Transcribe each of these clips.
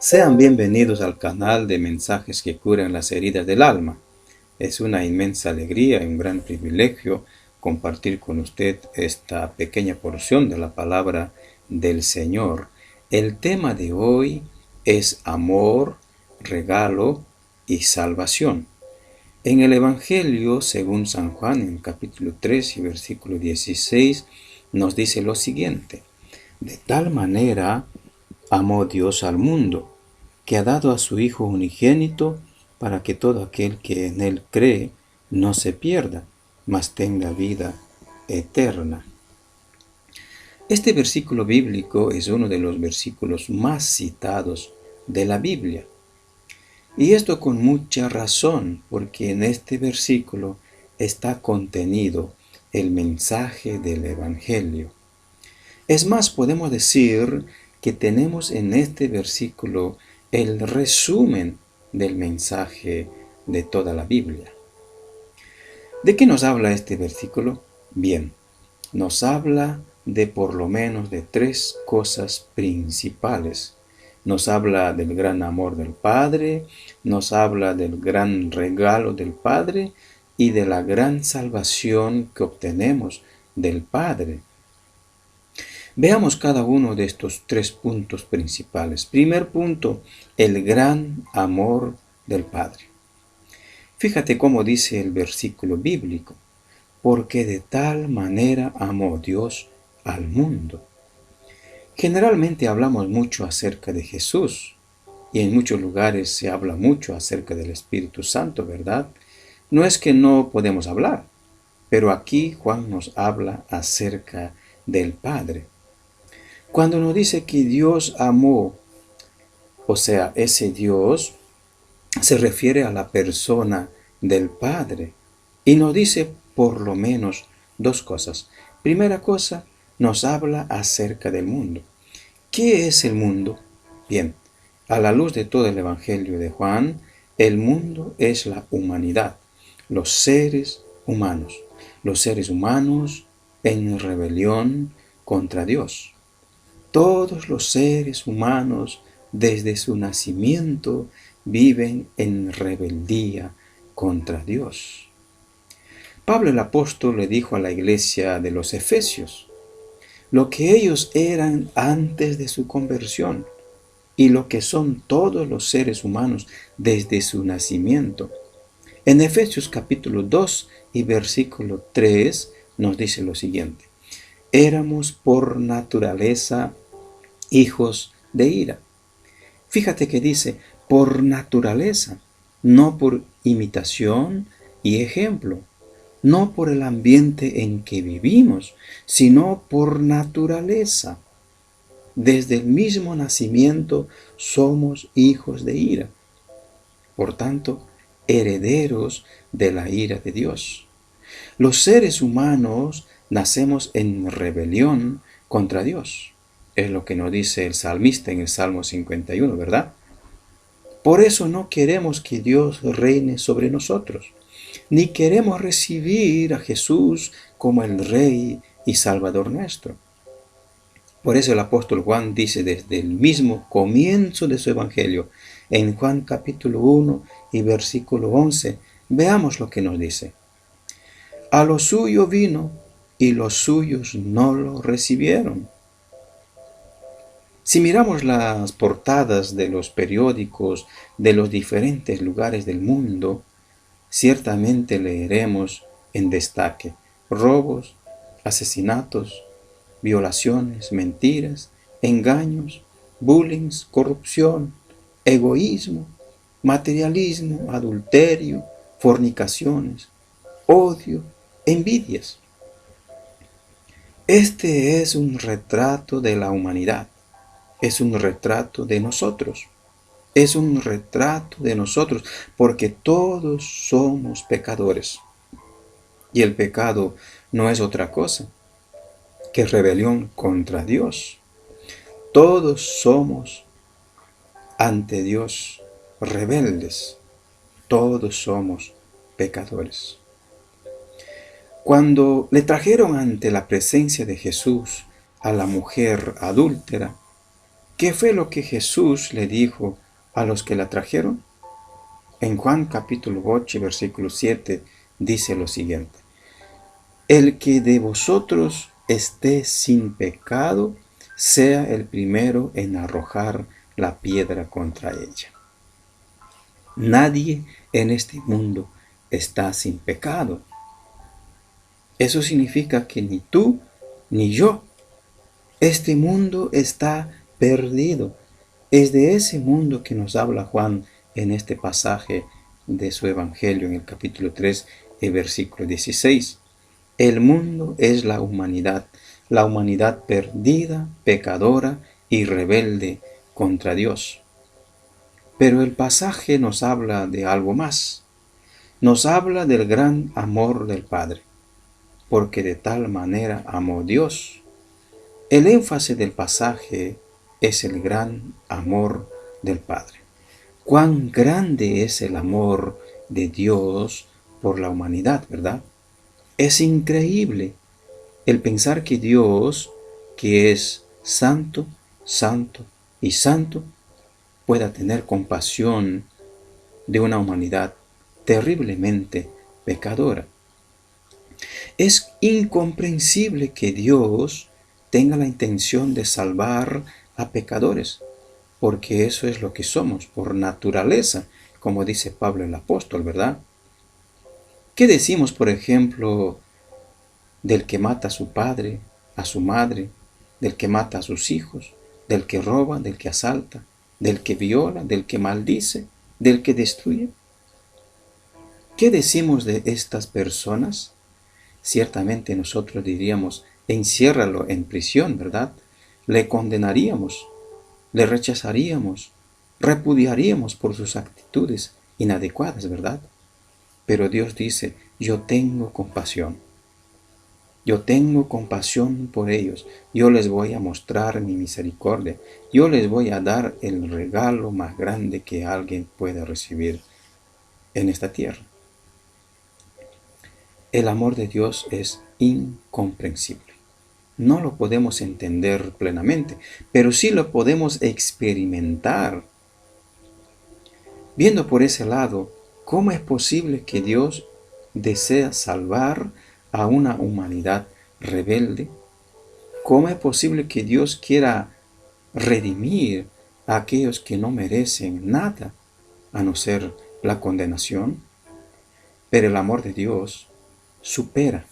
Sean bienvenidos al canal de mensajes que curan las heridas del alma. Es una inmensa alegría y un gran privilegio compartir con usted esta pequeña porción de la palabra del Señor. El tema de hoy es amor, regalo y salvación. En el Evangelio, según San Juan, en capítulo 3 y versículo 16, nos dice lo siguiente: de tal manera amó Dios al mundo, que ha dado a su Hijo unigénito, para que todo aquel que en Él cree no se pierda, mas tenga vida eterna. Este versículo bíblico es uno de los versículos más citados de la Biblia. Y esto con mucha razón, porque en este versículo está contenido el mensaje del Evangelio. Es más, podemos decir que tenemos en este versículo el resumen del mensaje de toda la Biblia. ¿De qué nos habla este versículo? Bien, nos habla de por lo menos de tres cosas principales. Nos habla del gran amor del Padre, nos habla del gran regalo del Padre y de la gran salvación que obtenemos del Padre. Veamos cada uno de estos tres puntos principales. Primer punto, el gran amor del Padre. Fíjate cómo dice el versículo bíblico: porque de tal manera amó Dios al mundo. Generalmente hablamos mucho acerca de Jesús y en muchos lugares se habla mucho acerca del Espíritu Santo, ¿verdad? No es que no podemos hablar, pero aquí Juan nos habla acerca del Padre. Cuando nos dice que Dios amó, o sea, ese Dios se refiere a la persona del Padre y nos dice por lo menos dos cosas. Primera cosa, nos habla acerca del mundo. ¿Qué es el mundo? Bien, a la luz de todo el Evangelio de Juan, el mundo es la humanidad, los seres humanos en rebelión contra Dios. Todos los seres humanos, desde su nacimiento, viven en rebeldía contra Dios. Pablo el apóstol le dijo a la iglesia de los Efesios lo que ellos eran antes de su conversión y lo que son todos los seres humanos desde su nacimiento. En Efesios capítulo 2 y versículo 3 nos dice lo siguiente: éramos por naturaleza hijos de ira. Fíjate que dice por naturaleza, no por imitación y ejemplo, no por el ambiente en que vivimos, sino por naturaleza. Desde el mismo nacimiento somos hijos de ira. Por tanto, herederos de la ira de Dios. Los seres humanos nacemos en rebelión contra Dios. Es lo que nos dice el salmista en el Salmo 51, ¿verdad? Por eso no queremos que Dios reine sobre nosotros, ni queremos recibir a Jesús como el Rey y Salvador nuestro. Por eso el apóstol Juan dice desde el mismo comienzo de su evangelio, en Juan capítulo 1 y versículo 11, veamos lo que nos dice: a lo suyo vino y los suyos no lo recibieron. Si miramos las portadas de los periódicos de los diferentes lugares del mundo, ciertamente leeremos en destaque robos, asesinatos, violaciones, mentiras, engaños, bullying, corrupción, egoísmo, materialismo, adulterio, fornicaciones, odio, envidias. Este es un retrato de la humanidad, es un retrato de nosotros, es un retrato de nosotros, porque todos somos pecadores. Y el pecado no es otra cosa que rebelión contra Dios. Todos somos ante Dios rebeldes, todos somos pecadores. Cuando le trajeron ante la presencia de Jesús a la mujer adúltera, ¿Qué fue lo que Jesús le dijo a los que la trajeron? En Juan capítulo 8, versículo 7, dice lo siguiente: el que de vosotros esté sin pecado, sea el primero en arrojar la piedra contra ella. Nadie en este mundo está sin pecado. Eso significa que ni tú ni yo. Este mundo está perdido. Es de ese mundo que nos habla Juan en este pasaje de su Evangelio en el capítulo 3, el versículo 16. El mundo es la humanidad perdida, pecadora y rebelde contra Dios. Pero el pasaje nos habla de algo más. Nos habla del gran amor del Padre, porque de tal manera amó Dios. El énfasis del pasaje es el gran amor del Padre. Cuán grande es el amor de Dios por la humanidad, ¿verdad? Es increíble el pensar que Dios, que es santo, santo y santo, pueda tener compasión de una humanidad terriblemente pecadora. Es incomprensible que Dios tenga la intención de salvar a pecadores, porque eso es lo que somos por naturaleza, como dice Pablo el apóstol, ¿verdad? ¿Qué decimos, por ejemplo, del que mata a su padre, a su madre, del que mata a sus hijos, del que roba, del que asalta, del que viola, del que maldice, del que destruye? ¿Qué decimos de estas personas? Ciertamente nosotros diríamos: enciérralo en prisión, ¿verdad? Le condenaríamos, le rechazaríamos, repudiaríamos por sus actitudes inadecuadas, ¿verdad? Pero Dios dice: yo tengo compasión. Yo tengo compasión por ellos. Yo les voy a mostrar mi misericordia. Yo les voy a dar el regalo más grande que alguien pueda recibir en esta tierra. El amor de Dios es incomprensible. No lo podemos entender plenamente, pero sí lo podemos experimentar. Viendo por ese lado, ¿cómo es posible que Dios desea salvar a una humanidad rebelde? ¿Cómo es posible que Dios quiera redimir a aquellos que no merecen nada, a no ser la condenación? Pero el amor de Dios supera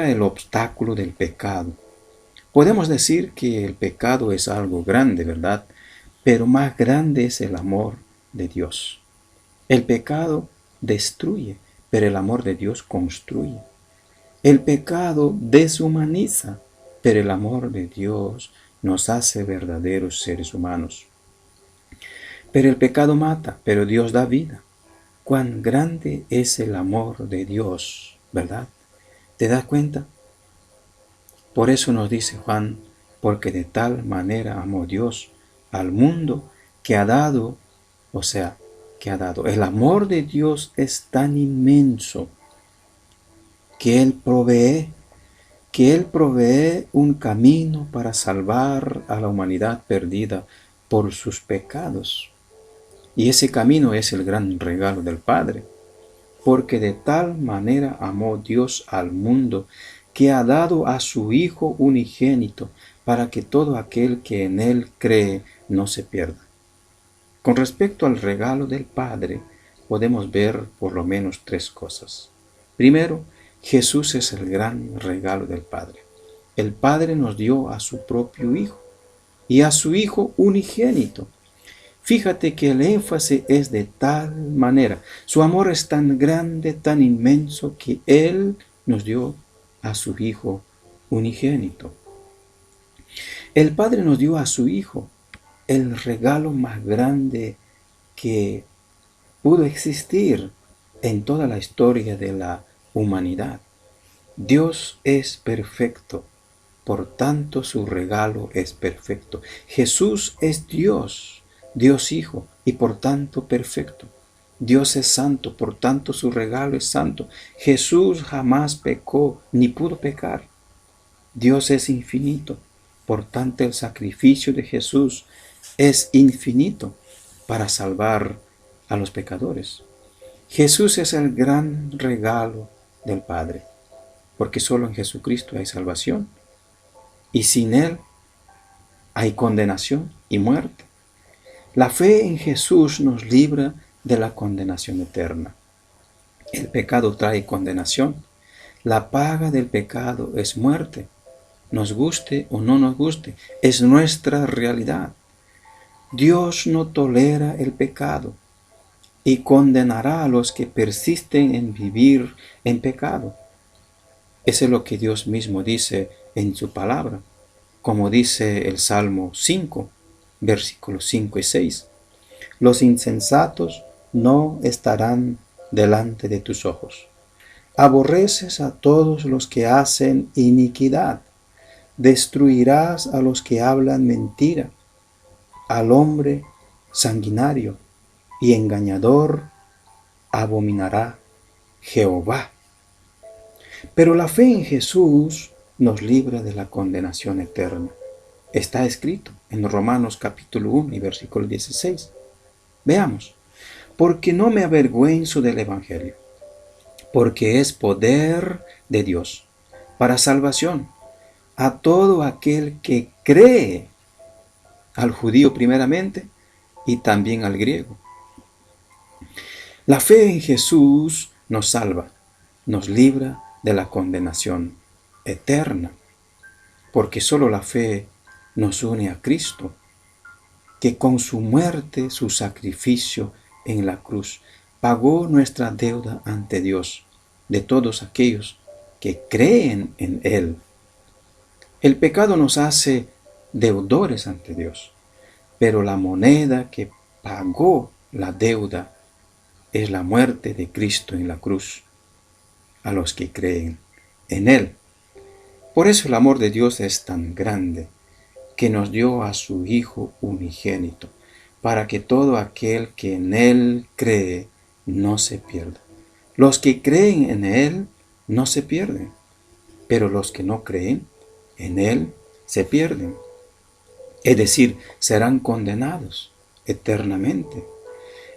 el obstáculo del pecado. Podemos decir que el pecado es algo grande, ¿verdad? Pero más grande es el amor de Dios. El pecado destruye, pero el amor de Dios construye. El pecado deshumaniza, pero el amor de Dios nos hace verdaderos seres humanos. Pero el pecado mata, pero Dios da vida. Cuán grande es el amor de Dios, ¿verdad? ¿Te das cuenta? Por eso nos dice Juan: porque de tal manera amó Dios al mundo que ha dado, el amor de Dios es tan inmenso que Él provee un camino para salvar a la humanidad perdida por sus pecados. Y ese camino es el gran regalo del Padre. Porque de tal manera amó Dios al mundo, que ha dado a su Hijo unigénito, para que todo aquel que en Él cree no se pierda. Con respecto al regalo del Padre, podemos ver por lo menos tres cosas. Primero, Jesús es el gran regalo del Padre. El Padre nos dio a su propio Hijo, y a su Hijo unigénito. Fíjate que el énfasis es de tal manera. Su amor es tan grande, tan inmenso, que Él nos dio a su Hijo unigénito. El Padre nos dio a su Hijo, el regalo más grande que pudo existir en toda la historia de la humanidad. Dios es perfecto, por tanto su regalo es perfecto. Jesús es Dios Hijo, y por tanto perfecto. Dios es santo, por tanto su regalo es santo. Jesús jamás pecó, ni pudo pecar. Dios es infinito, Por tanto, el sacrificio de Jesús es infinito para salvar a los pecadores. Jesús es el gran regalo del Padre, porque solo en Jesucristo hay salvación, y sin Él hay condenación y muerte. La fe en Jesús nos libra de la condenación eterna. El pecado trae condenación. La paga del pecado es muerte. Nos guste o no nos guste, es nuestra realidad. Dios no tolera el pecado y condenará a los que persisten en vivir en pecado. Eso es lo que Dios mismo dice en su palabra, como dice el Salmo 5, versículos 5 y 6. Los insensatos no estarán delante de tus ojos. Aborreces a todos los que hacen iniquidad. Destruirás a los que hablan mentira, al hombre sanguinario y engañador abominará Jehová. Pero la fe en Jesús nos libra de la condenación eterna. Está escrito en Romanos capítulo 1 y versículo 16. Veamos. Porque no me avergüenzo del Evangelio, porque es poder de Dios para salvación a todo aquel que cree, al judío primeramente y también al griego. La fe en Jesús nos salva, nos libra de la condenación eterna, porque solo la fe nos une a Cristo, que con su muerte, su sacrificio en la cruz, pagó nuestra deuda ante Dios, de todos aquellos que creen en Él. El pecado nos hace deudores ante Dios, pero la moneda que pagó la deuda es la muerte de Cristo en la cruz, a los que creen en Él. Por eso el amor de Dios es tan grande, que nos dio a su Hijo unigénito, para que todo aquel que en Él cree no se pierda. Los que creen en Él no se pierden, pero los que no creen en Él se pierden. Es decir, serán condenados eternamente.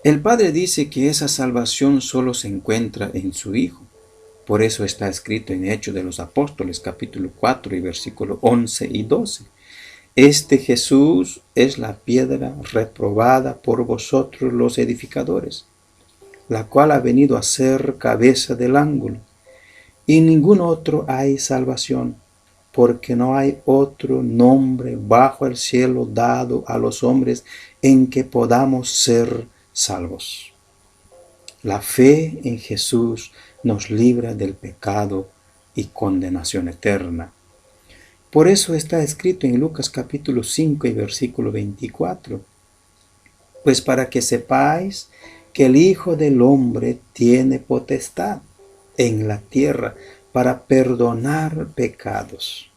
El Padre dice que esa salvación solo se encuentra en su Hijo. Por eso está escrito en Hechos de los Apóstoles, capítulo 4 y versículos 11 y 12. Este Jesús es la piedra reprobada por vosotros los edificadores, la cual ha venido a ser cabeza del ángulo. Y en ningún otro hay salvación, porque no hay otro nombre bajo el cielo dado a los hombres en que podamos ser salvos. La fe en Jesús nos libra del pecado y condenación eterna. Por eso está escrito en Lucas capítulo 5 y versículo 24. Pues para que sepáis que el Hijo del Hombre tiene potestad en la tierra para perdonar pecados.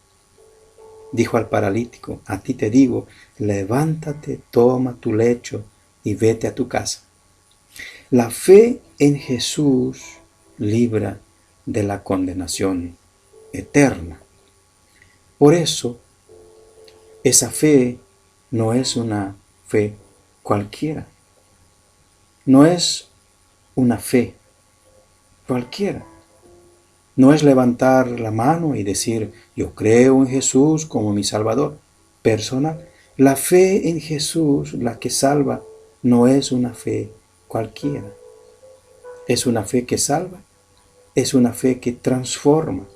Dijo al paralítico, a ti te digo, levántate, toma tu lecho y vete a tu casa. La fe en Jesús libra de la condenación eterna. Por eso, esa fe no es una fe cualquiera. No es una fe cualquiera. No es levantar la mano y decir, yo creo en Jesús como mi Salvador personal. La fe en Jesús, la que salva, no es una fe cualquiera. Es una fe que salva, es una fe que transforma,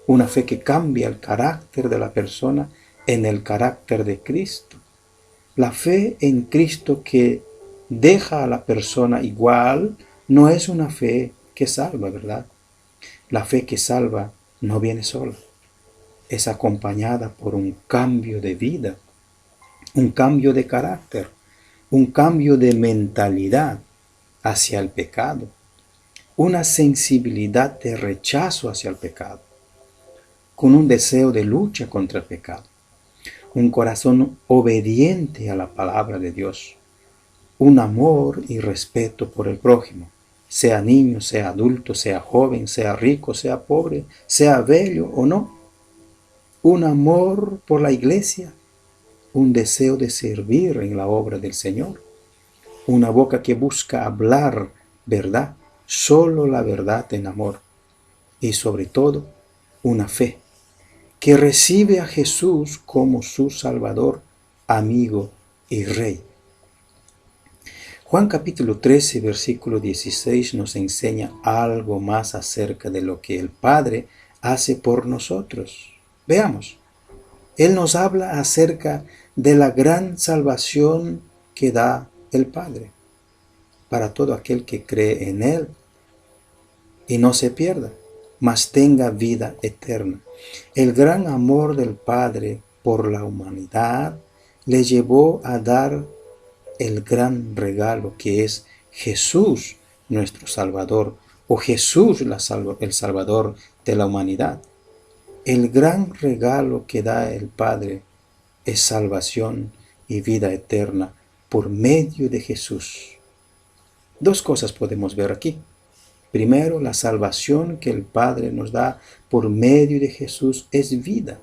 una fe que cambia el carácter de la persona en el carácter de Cristo. La fe en Cristo que deja a la persona igual no es una fe que salva, ¿verdad? La fe que salva no viene sola, es acompañada por un cambio de vida, un cambio de carácter, un cambio de mentalidad hacia el pecado, una sensibilidad de rechazo hacia el pecado, con un deseo de lucha contra el pecado, un corazón obediente a la palabra de Dios, un amor y respeto por el prójimo, sea niño, sea adulto, sea joven, sea rico, sea pobre, sea bello o no. un amor por la iglesia, un deseo de servir en la obra del Señor, una boca que busca hablar verdad, solo la verdad en amor, y sobre todo una fe que recibe a Jesús como su Salvador, amigo y Rey. Juan capítulo 13, versículo 16 nos enseña algo más acerca de lo que el Padre hace por nosotros. Veamos, Él nos habla acerca de la gran salvación que da el Padre para todo aquel que cree en Él y no se pierda, mas tenga vida eterna. El gran amor del Padre por la humanidad le llevó a dar el gran regalo que es Jesús, nuestro Salvador, o Jesús el Salvador de la humanidad. El gran regalo que da el Padre es salvación y vida eterna por medio de Jesús. Dos cosas podemos ver aquí. Primero, la salvación que el Padre nos da por medio de Jesús es vida.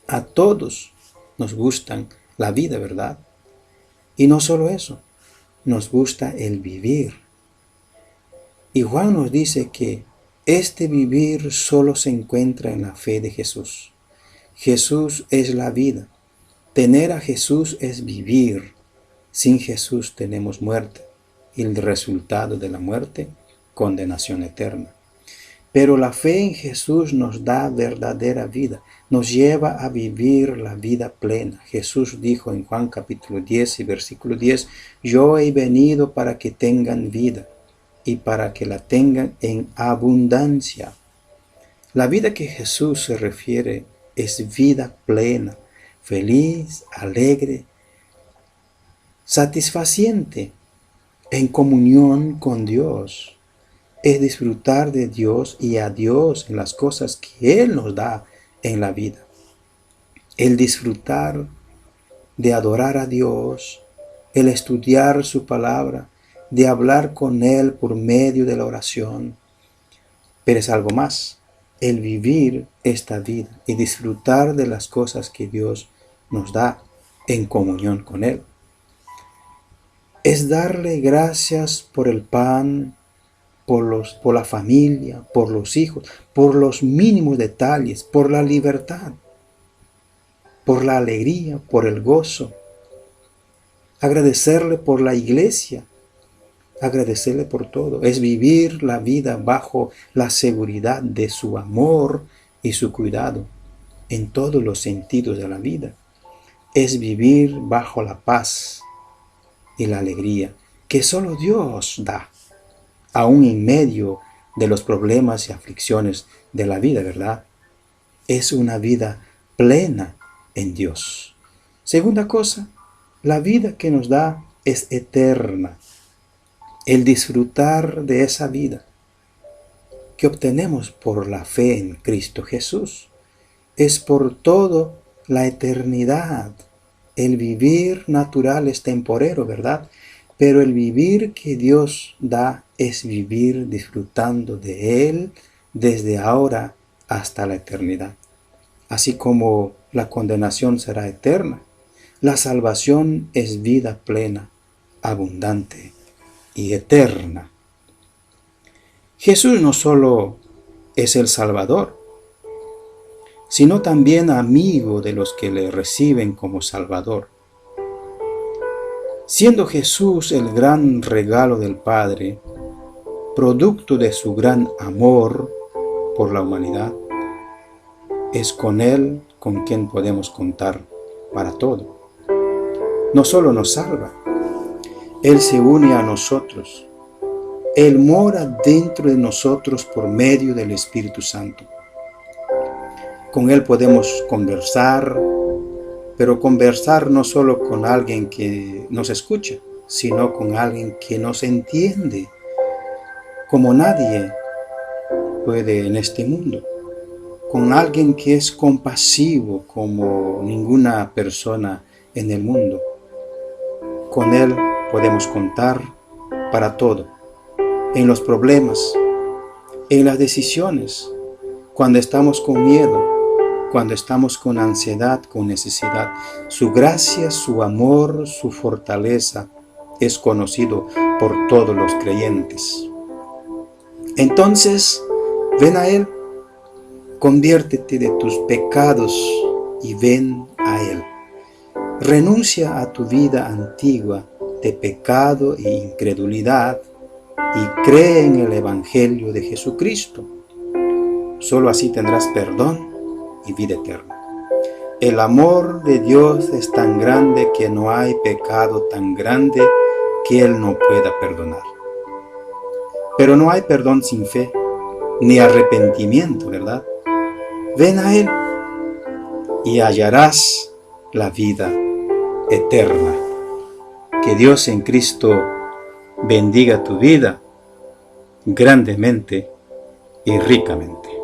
A todos nos gusta la vida, ¿verdad? Y no solo eso, nos gusta el vivir. Y Juan nos dice que este vivir solo se encuentra en la fe de Jesús. Jesús es la vida. Tener a Jesús es vivir. Sin Jesús tenemos muerte. Y el resultado de la muerte, condenación eterna. Pero la fe en Jesús nos da verdadera vida, nos lleva a vivir la vida plena. Jesús dijo en Juan capítulo 10 y versículo 10, yo he venido para que tengan vida y para que la tengan en abundancia. La vida que Jesús se refiere es vida plena, feliz, alegre, satisfaciente, en comunión con Dios. Es disfrutar de Dios y a Dios en las cosas que Él nos da en la vida. El disfrutar de adorar a Dios, el estudiar su palabra, de hablar con Él por medio de la oración. Pero es algo más, el vivir esta vida y disfrutar de las cosas que Dios nos da en comunión con Él. Es darle gracias por el pan, por la familia, por los hijos, por los mínimos detalles, por la libertad, por la alegría, por el gozo. Agradecerle por la iglesia, agradecerle por todo. Es vivir la vida bajo la seguridad de su amor y su cuidado en todos los sentidos de la vida. Es vivir bajo la paz y la alegría que solo Dios da, aún en medio de los problemas y aflicciones de la vida, ¿verdad? Es una vida plena en Dios. Segunda cosa, la vida que nos da es eterna. El disfrutar de esa vida que obtenemos por la fe en Cristo Jesús es por todo la eternidad. El vivir natural es temporero, ¿verdad? Pero el vivir que Dios da es vivir disfrutando de Él desde ahora hasta la eternidad. Así como la condenación será eterna, la salvación es vida plena, abundante y eterna. Jesús no solo es el Salvador, sino también amigo de los que le reciben como Salvador. Siendo Jesús el gran regalo del Padre, producto de su gran amor por la humanidad, es con Él con quien podemos contar para todo. No solo nos salva, Él se une a nosotros. Él mora dentro de nosotros por medio del Espíritu Santo. Con Él podemos conversar, pero conversar no solo con alguien que nos escucha, sino con alguien que nos entiende, como nadie puede en este mundo. Con alguien que es compasivo como ninguna persona en el mundo. Con Él podemos contar para todo, en los problemas, en las decisiones, cuando estamos con miedo, cuando estamos con ansiedad, con necesidad. Su gracia, su amor, su fortaleza es conocido por todos los creyentes. Entonces, ven a Él, conviértete de tus pecados y ven a Él. Renuncia a tu vida antigua de pecado e incredulidad y cree en el Evangelio de Jesucristo. Solo así tendrás perdón y vida eterna. El amor de Dios es tan grande que no hay pecado tan grande que Él no pueda perdonar. Pero no hay perdón sin fe, ni arrepentimiento, ¿verdad? Ven a Él y hallarás la vida eterna. Que Dios en Cristo bendiga tu vida grandemente y ricamente.